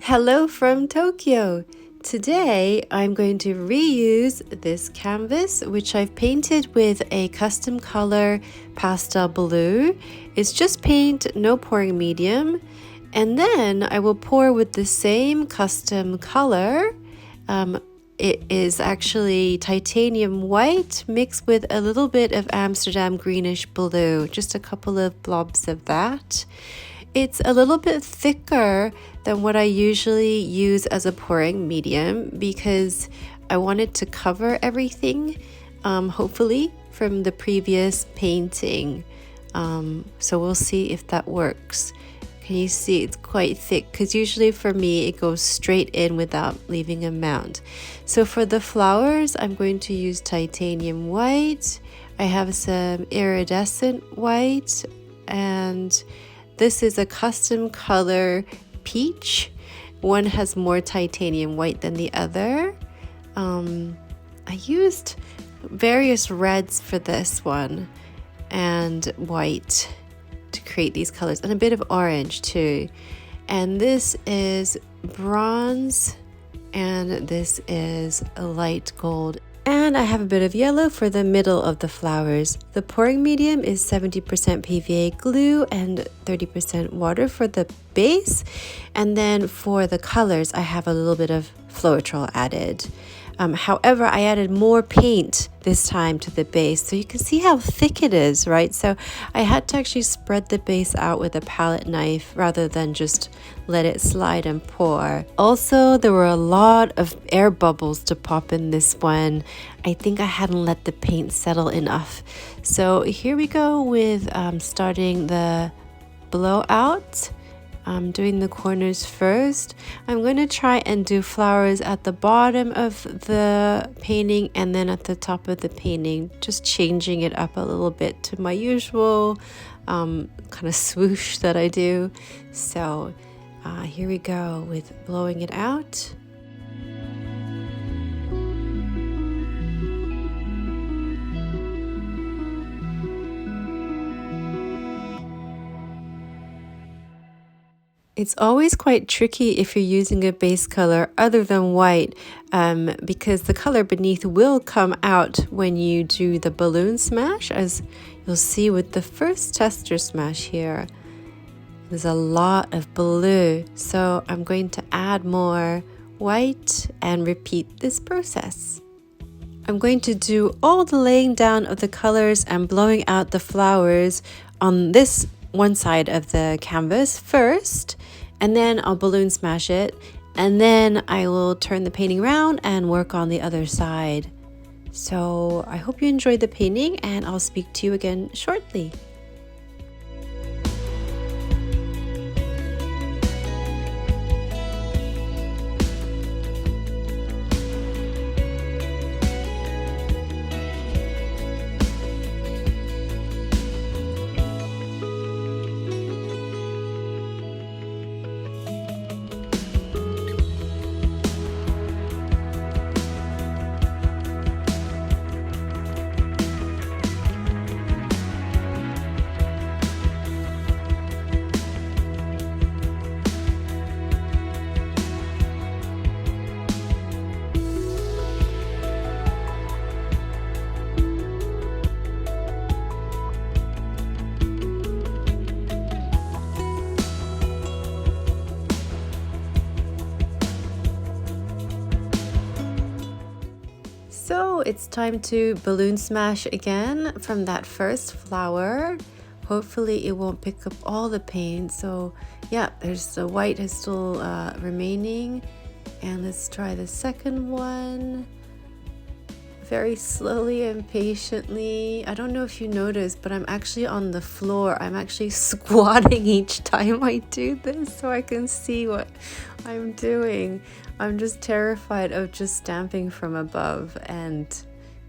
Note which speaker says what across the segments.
Speaker 1: Hello from Tokyo! Today I'm going to reuse this canvas which I've painted with a custom color pastel blue. It's just paint, no pouring medium. And then I will pour with the same custom color. It is actually titanium white mixed with a little bit of Amsterdam greenish blue, just a couple of blobs of that. It's a little bit thicker than what I usually use as a pouring medium because I wanted to cover everything, hopefully, from the previous painting. So we'll see if that works. Can you see it's quite thick? Because usually for me it goes straight in without leaving a mound. So for the flowers, I'm going to use titanium white. I have some iridescent white, and this is a custom color peach. One has more titanium white than the other. I used various reds for this one and white to create these colors, and a bit of orange too. And this is bronze, and this is a light gold. And I have a bit of yellow for the middle of the flowers. The pouring medium is 70% PVA glue and 30% water for the base. And then for the colors, I have a little bit of Floetrol added. However, I added more paint this time to the base, so you can see how thick it is, right? So I had to actually spread the base out with a palette knife rather than just let it slide and pour. Also, there were a lot of air bubbles to pop in this one. I think I hadn't let the paint settle enough. So here we go with starting the blowout. I'm doing the corners first. I'm going to try and do flowers at the bottom of the painting and then at the top of the painting, just changing it up a little bit to my usual kind of swoosh that I do. So here we go with blowing it out. It's always quite tricky if you're using a base color other than white, because the color beneath will come out when you do the balloon smash, as you'll see with the first tester smash here. There's a lot of blue, so I'm going to add more white and repeat this process. I'm going to do all the laying down of the colors and blowing out the flowers on this one side of the canvas first, and then I'll balloon smash it, and then I will turn the painting around and work on the other side. So I hope you enjoyed the painting, and I'll speak to you again shortly. So it's time to balloon smash again from that first flower. Hopefully it won't pick up all the paint. So yeah, there's the white is still remaining. And let's try the second one. Very slowly and patiently. I don't know if you noticed, but I'm actually on the floor. I'm actually squatting each time I do this so I can see what I'm doing. I'm just terrified of just stamping from above and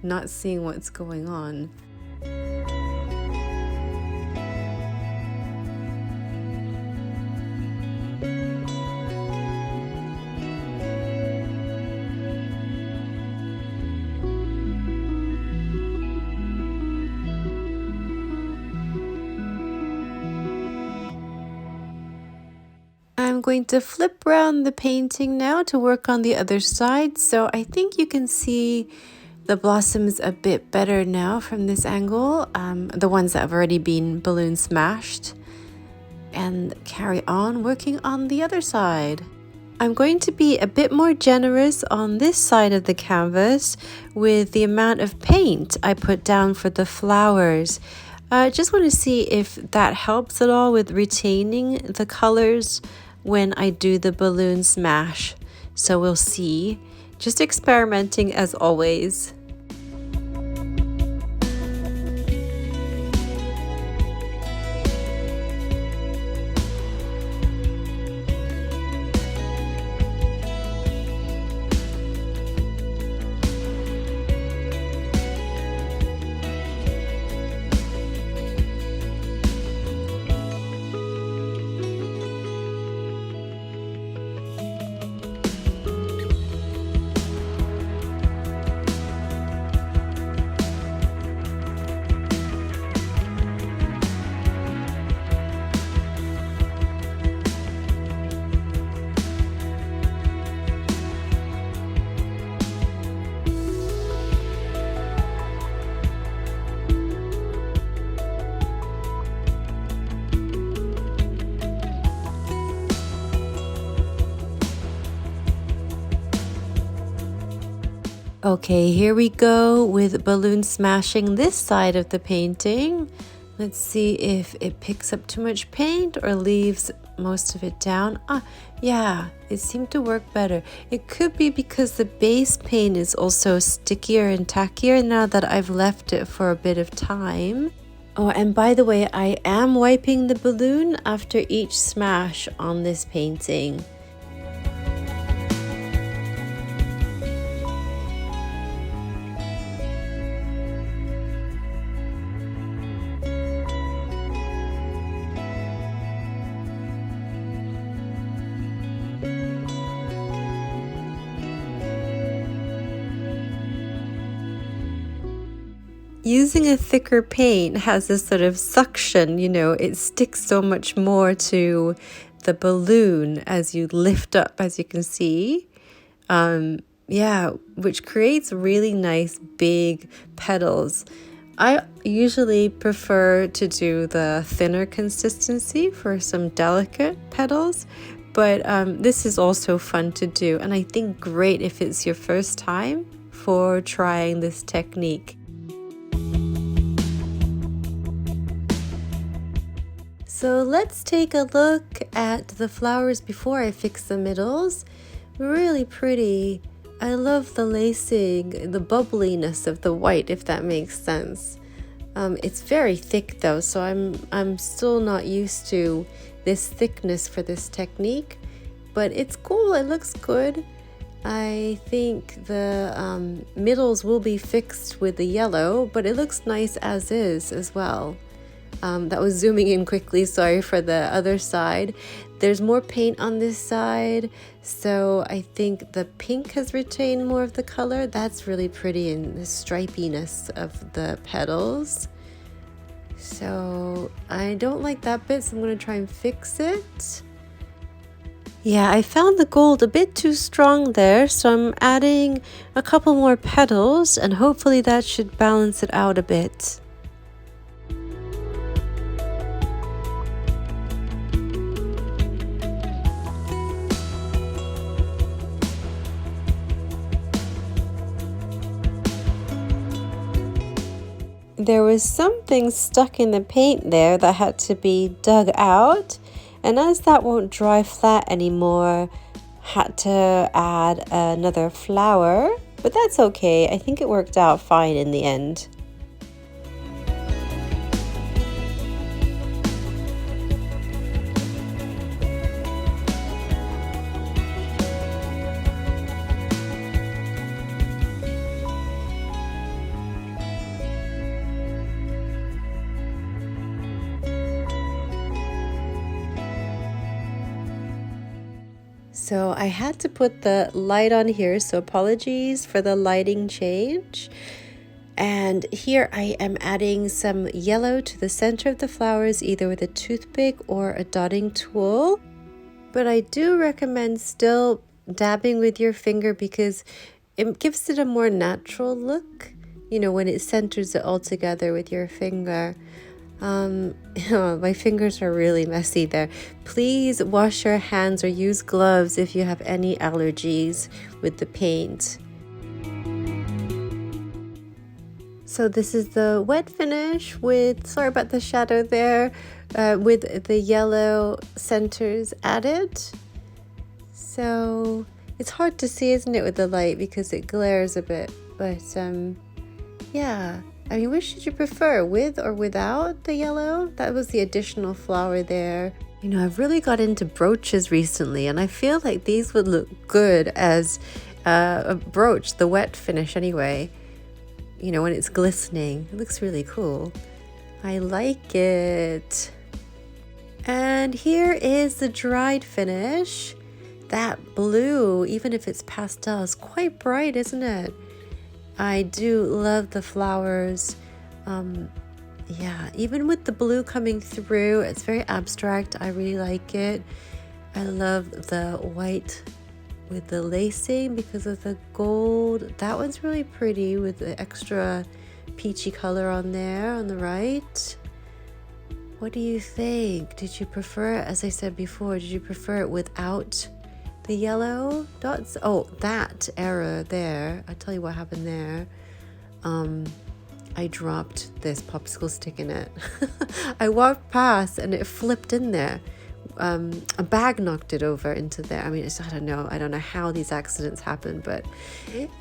Speaker 1: not seeing what's going on. going to flip around the painting now to work on the other side. So I think you can see the blossoms a bit better now from this angle, the ones that have already been balloon smashed. And carry on working on the other side. I'm going to be a bit more generous on this side of the canvas with the amount of paint I put down for the flowers. I just want to see if that helps at all with retaining the colors when I do the balloon smash. So we'll see. Just experimenting as always. Okay, here we go with balloon smashing this side of the painting. Let's see if it picks up too much paint or leaves most of it down. Yeah, it seemed to work better. It could be because the base paint is also stickier and tackier now that I've left it for a bit of time. Oh, and by the way, I am wiping the balloon after each smash on this painting. Using a thicker paint has this sort of suction, it sticks so much more to the balloon as you lift up, as you can see. Which creates really nice big petals. I usually prefer to do the thinner consistency for some delicate petals, but this is also fun to do, and I think great if it's your first time for trying this technique. So let's take a look at the flowers before I fix the middles. Really pretty. I love the lacing, the bubbliness of the white, if that makes sense. It's very thick though, so I'm still not used to this thickness for this technique, but it's cool, it looks good. I think the middles will be fixed with the yellow, but it looks nice as is as well. That was zooming in quickly, sorry for the other side. There's more paint on this side, so I think the pink has retained more of the color. That's really pretty, and the stripiness of the petals. So I don't like that bit, so I'm going to try and fix it. Yeah, I found the gold a bit too strong there, so I'm adding a couple more petals, and hopefully that should balance it out a bit. There was something stuck in the paint there that had to be dug out, and as that won't dry flat anymore, had to add another flower, but that's okay. I think it worked out fine in the end. So I had to put the light on here, so apologies for the lighting change. And here I am adding some yellow to the center of the flowers, either with a toothpick or a dotting tool. but I do recommend still dabbing with your finger because it gives it a more natural look, you know, when it centers it all together with your finger. My fingers are really messy there. Please wash your hands or use gloves if you have any allergies with the paint. So this is the wet finish with, sorry about the shadow there, with the yellow centers added. So it's hard to see, isn't it, with the light because it glares a bit, but yeah. I mean, which did you prefer, with or without the yellow? That was the additional flower there. You know, I've really got into brooches recently, and I feel like these would look good as a brooch, the wet finish anyway. You know, when it's glistening, it looks really cool. I like it. And here is the dried finish. That blue, even if it's pastel, is quite bright, isn't it? I do love the flowers. Yeah, even with the blue coming through, it's very abstract. I really like it. I love the white with the lacing because of the gold. That one's really pretty with the extra peachy color on there on the right. What do you think? Did you prefer it, as I said before, did you prefer it without the yellow dots? Oh, that error there. I'll tell you what happened there. I dropped this popsicle stick in it. I walked past and it flipped in there. A bag knocked it over into there. I mean, I don't know how these accidents happen, but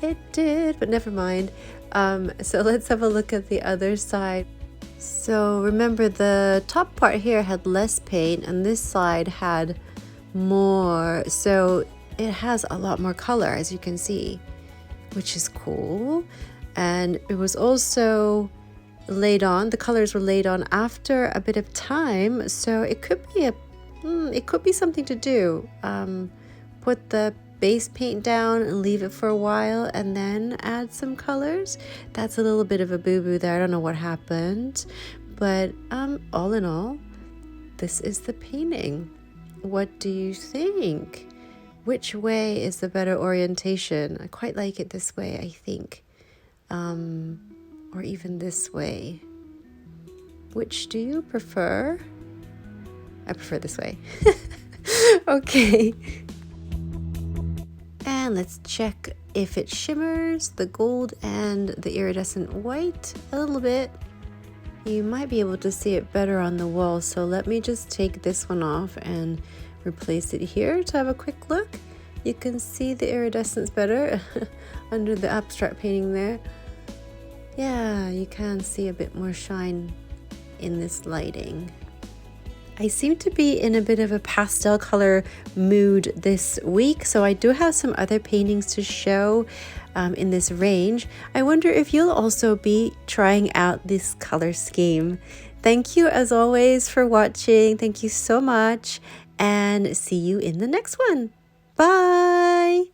Speaker 1: it did, but never mind. So let's have a look at the other side. So remember, the top part here had less paint and this side had more, so it has a lot more color, as you can see, which is cool. And it was also laid on, the colors were laid on after a bit of time, so it could be something to do. Put the base paint down and leave it for a while and then add some colors. That's a little bit of a boo-boo there. I don't know what happened, but all in all, this is the painting. What do you think? Which way is the better orientation? I quite like it this way, I think. Or even this way. Which do you prefer? I prefer this way. Okay. And let's check if it shimmers, the gold and the iridescent white a little bit. You might be able to see it better on the wall, so let me just take this one off and replace it here to have a quick look. You can see the iridescence better under the abstract painting there. Yeah, you can see a bit more shine in this lighting. I seem to be in a bit of a pastel color mood this week, so I do have some other paintings to show in this range. I wonder if you'll also be trying out this color scheme. Thank you as always for watching. Thank you so much, and see you in the next one. Bye!